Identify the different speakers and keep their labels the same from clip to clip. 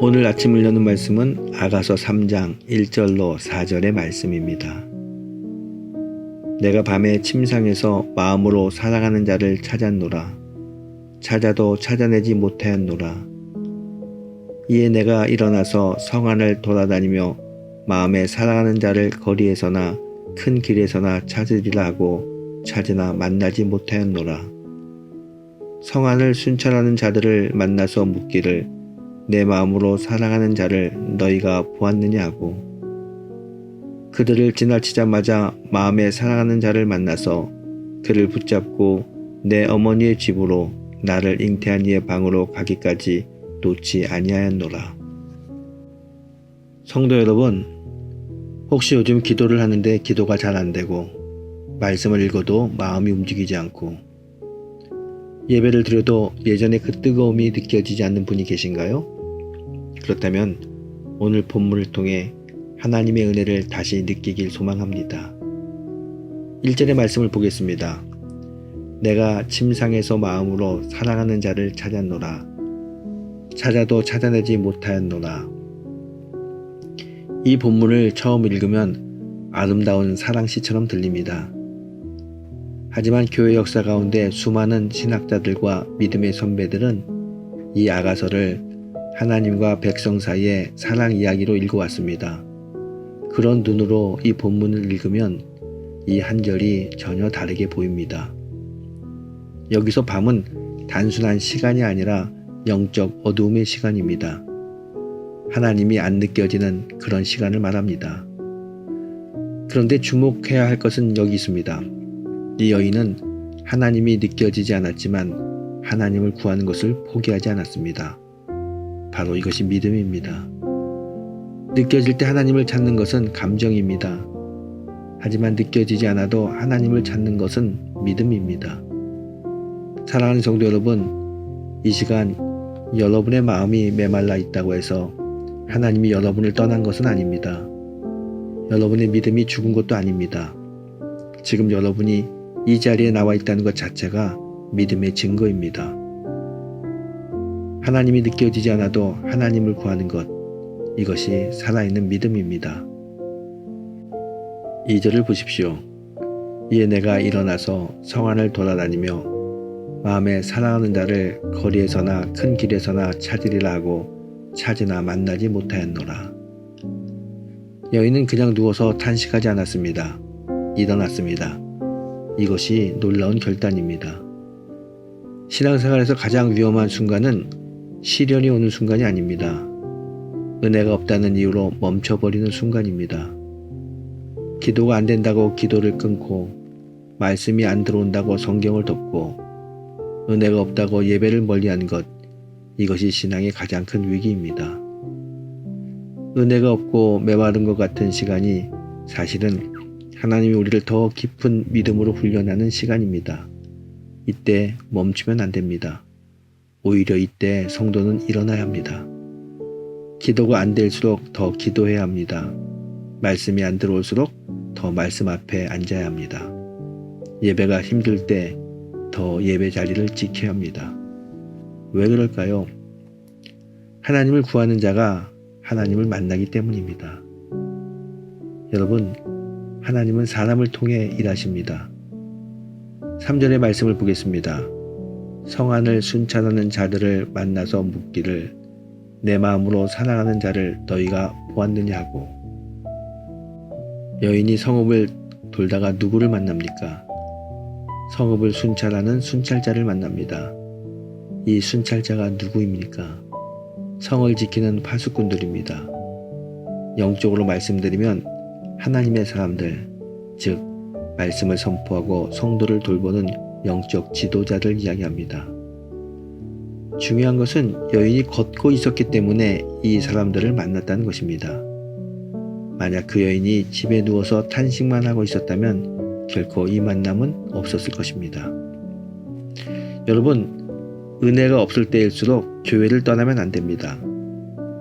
Speaker 1: 오늘 아침을 여는 말씀은 아가서 3장 1절로 4절의 말씀입니다. 내가 밤에 침상에서 마음으로 살아가는 자를 찾았노라. 찾아도 찾아내지 못하였노라. 이에 내가 일어나서 성 안을 돌아다니며 마음에 살아가는 자를 거리에서나 큰 길에서나 찾으리라 하고 찾으나 만나지 못하였노라. 성 안을 순찰하는 자들을 만나서 묻기를 내 마음으로 살아가는 자를 너희가 보았느냐 하고 그들을 지나치자마자 마음에 살아가는 자를 만나서 그를 붙잡고 내 어머니의 집으로 나를 잉태한 이의 방으로 가기까지 놓지 아니하였노라. 성도 여러분, 혹시 요즘 기도를 하는데 기도가 잘 안되고 말씀을 읽어도 마음이 움직이지 않고 예배를 드려도 예전에 그 뜨거움이 느껴지지 않는 분이 계신가요? 그렇다면 오늘 본문을 통해 하나님의 은혜를 다시 느끼길 소망합니다. 1절의 말씀을 보겠습니다. 내가 침상에서 마음으로 살아가는 자를 찾았노라. 찾아도 찾아내지 못하였노라. 이 본문을 처음 읽으면 아름다운 사랑시처럼 들립니다. 하지만 교회 역사 가운데 수많은 신학자들과 믿음의 선배들은 이 아가서를 하나님과 백성 사이의 사랑 이야기로 읽어왔습니다. 그런 눈으로 이 본문을 읽으면 이 한 절이 전혀 다르게 보입니다. 여기서 밤은 단순한 시간이 아니라 영적 어두움의 시간입니다. 하나님이 안 느껴지는 그런 시간을 말합니다. 그런데 주목해야 할 것은 여기 있습니다. 이 여인은 하나님이 느껴지지 않았지만 하나님을 구하는 것을 포기하지 않았습니다. 바로 이것이 믿음입니다. 느껴질 때 하나님을 찾는 것은 감정입니다. 하지만 느껴지지 않아도 하나님을 찾는 것은 믿음입니다. 사랑하는 성도 여러분, 이 시간 여러분의 마음이 메말라 있다고 해서 하나님이 여러분을 떠난 것은 아닙니다. 여러분의 믿음이 죽은 것도 아닙니다. 지금 여러분이 이 자리에 나와 있다는 것 자체가 믿음의 증거입니다. 하나님이 느껴지지 않아도 하나님을 구하는 것, 이것이 살아있는 믿음입니다. 2절을 보십시오. 이에 내가 일어나서 성 안을 돌아다니며 마음에 사랑하는 자를 거리에서나 큰 길에서나 찾으리라 하고 찾으나 만나지 못하였노라. 여인은 그냥 누워서 탄식하지 않았습니다. 일어났습니다. 이것이 놀라운 결단입니다. 신앙생활에서 가장 위험한 순간은 시련이 오는 순간이 아닙니다. 은혜가 없다는 이유로 멈춰버리는 순간입니다. 기도가 안 된다고 기도를 끊고 말씀이 안 들어온다고 성경을 덮고 은혜가 없다고 예배를 멀리하는 것, 이것이 신앙의 가장 큰 위기입니다. 은혜가 없고 메마른 것 같은 시간이 사실은 하나님이 우리를 더 깊은 믿음으로 훈련하는 시간입니다. 이때 멈추면 안 됩니다. 오히려 이때 성도는 일어나야 합니다. 기도가 안 될수록 더 기도해야 합니다. 말씀이 안 들어올수록 더 말씀 앞에 앉아야 합니다. 예배가 힘들 때 더 예배 자리를 지켜야 합니다. 왜 그럴까요? 하나님을 구하는 자가 하나님을 만나기 때문입니다. 여러분, 하나님은 사람을 통해 일하십니다. 3절의 말씀을 보겠습니다. 성 안을 순찰하는 자들을 만나서 묻기를 내 마음으로 살아가는 자를 너희가 보았느냐 하고 여인이 성읍을 돌다가 누구를 만납니까? 성읍을 순찰하는 순찰자를 만납니다. 이 순찰자가 누구입니까? 성을 지키는 파수꾼들입니다. 영적으로 말씀드리면 하나님의 사람들, 즉 말씀을 선포하고 성도를 돌보는 영적 지도자를 이야기합니다. 중요한 것은 여인이 걷고 있었기 때문에 이 사람들을 만났다는 것입니다. 만약 그 여인이 집에 누워서 탄식만 하고 있었다면 결코 이 만남은 없었을 것입니다. 여러분, 은혜가 없을 때일수록 교회를 떠나면 안 됩니다.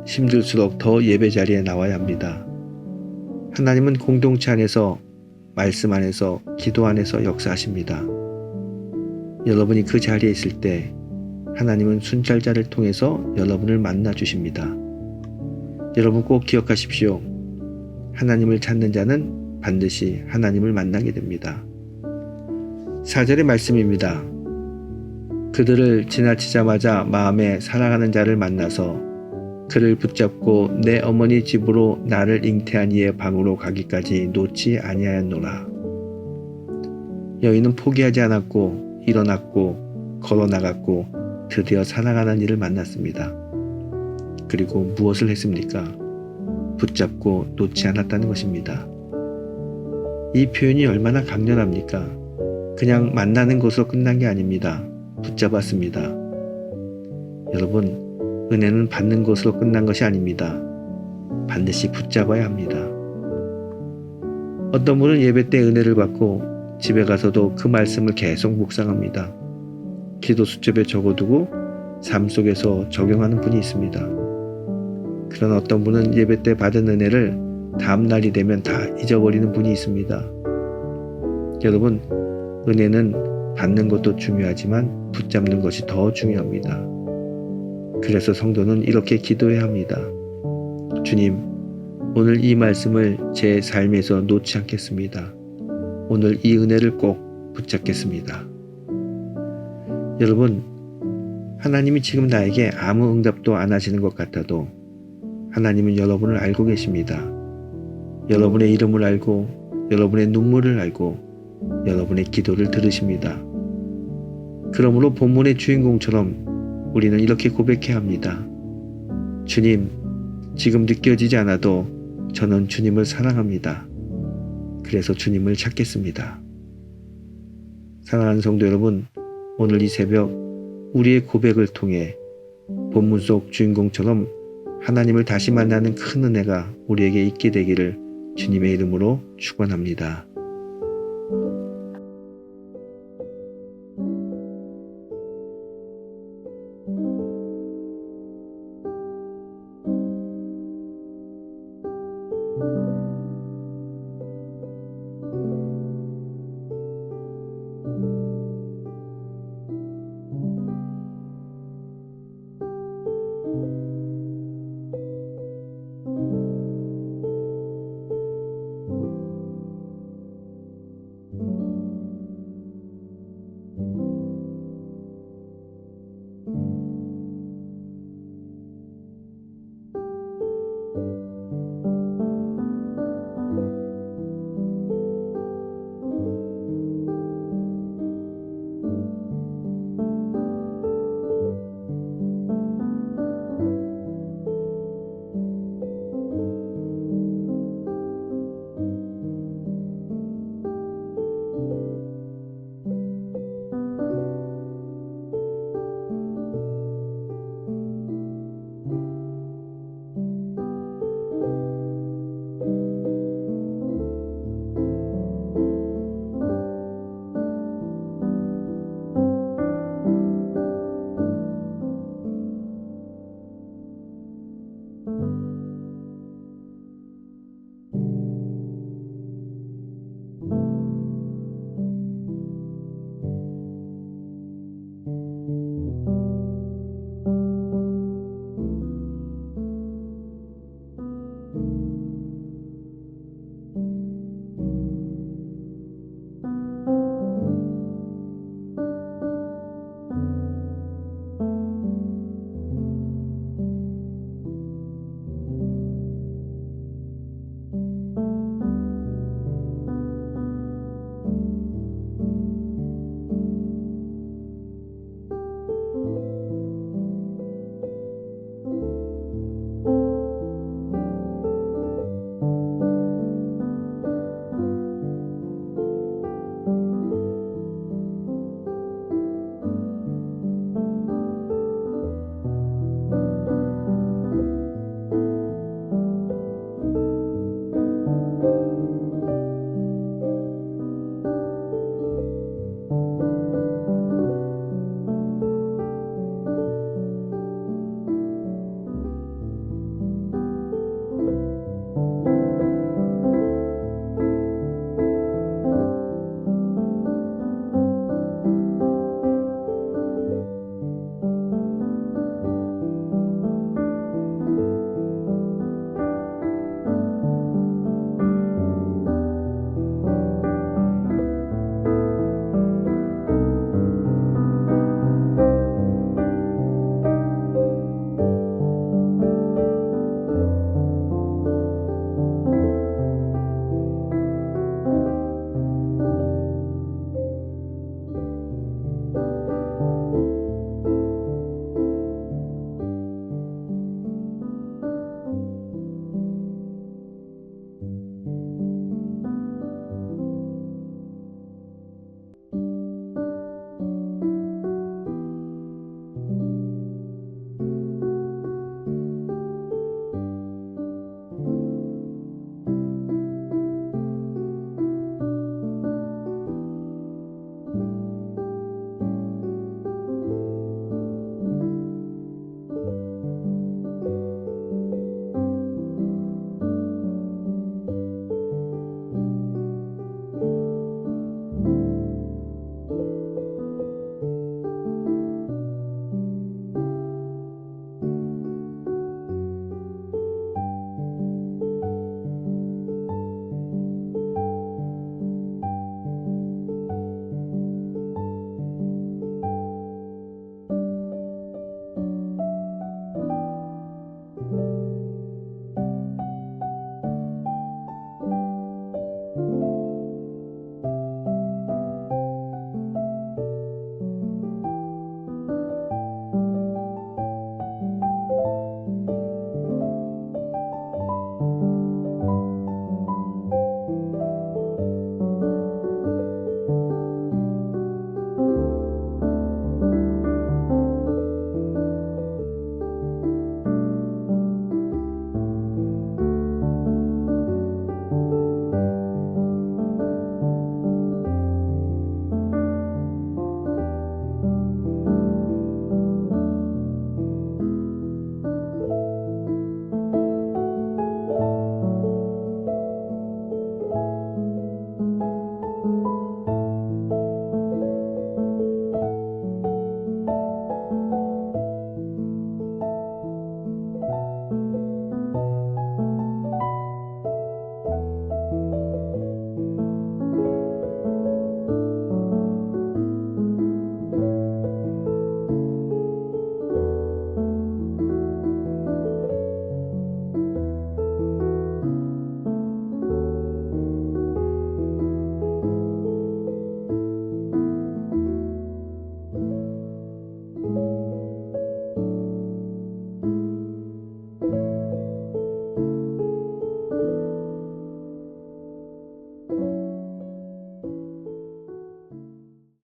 Speaker 1: 힘들수록 더 예배 자리에 나와야 합니다. 하나님은 공동체 안에서, 말씀 안에서, 기도 안에서 역사하십니다. 여러분이 그 자리에 있을 때 하나님은 순찰자를 통해서 여러분을 만나 주십니다. 여러분 꼭 기억하십시오. 하나님을 찾는 자는 반드시 하나님을 만나게 됩니다. 4절의 말씀입니다. 그들을 지나치자마자 마음에 사랑하는 자를 만나서 그를 붙잡고 내 어머니 집으로 나를 잉태한 이의 방으로 가기까지 놓지 아니하였노라. 여인은 포기하지 않았고 일어났고 걸어나갔고 드디어 사랑하는 이를 만났습니다. 그리고 무엇을 했습니까? 붙잡고 놓지 않았다는 것입니다. 이 표현이 얼마나 강렬합니까? 그냥 만나는 것으로 끝난 게 아닙니다. 붙잡았습니다. 여러분, 은혜는 받는 것으로 끝난 것이 아닙니다. 반드시 붙잡아야 합니다. 어떤 분은 예배 때 은혜를 받고 집에 가서도 그 말씀을 계속 묵상합니다. 기도 수첩에 적어두고 삶 속에서 적용하는 분이 있습니다. 그런 어떤 분은 예배 때 받은 은혜를 다음 날이 되면 다 잊어버리는 분이 있습니다. 여러분, 은혜는 받는 것도 중요하지만 붙잡는 것이 더 중요합니다. 그래서 성도는 이렇게 기도해야 합니다. 주님, 오늘 이 말씀을 제 삶에서 놓지 않겠습니다. 오늘 이 은혜를 꼭 붙잡겠습니다. 여러분, 하나님이 지금 나에게 아무 응답도 안 하시는 것 같아도 하나님은 여러분을 알고 계십니다. 여러분의 이름을 알고 여러분의 눈물을 알고 여러분의 기도를 들으십니다. 그러므로 본문의 주인공처럼 우리는 이렇게 고백해야 합니다. 주님, 지금 느껴지지 않아도 저는 주님을 사랑합니다. 그래서 주님을 찾겠습니다. 사랑하는 성도 여러분, 오늘 이 새벽 우리의 고백을 통해 본문 속 주인공처럼 하나님을 다시 만나는 큰 은혜가 우리에게 있게 되기를 주님의 이름으로 축원합니다.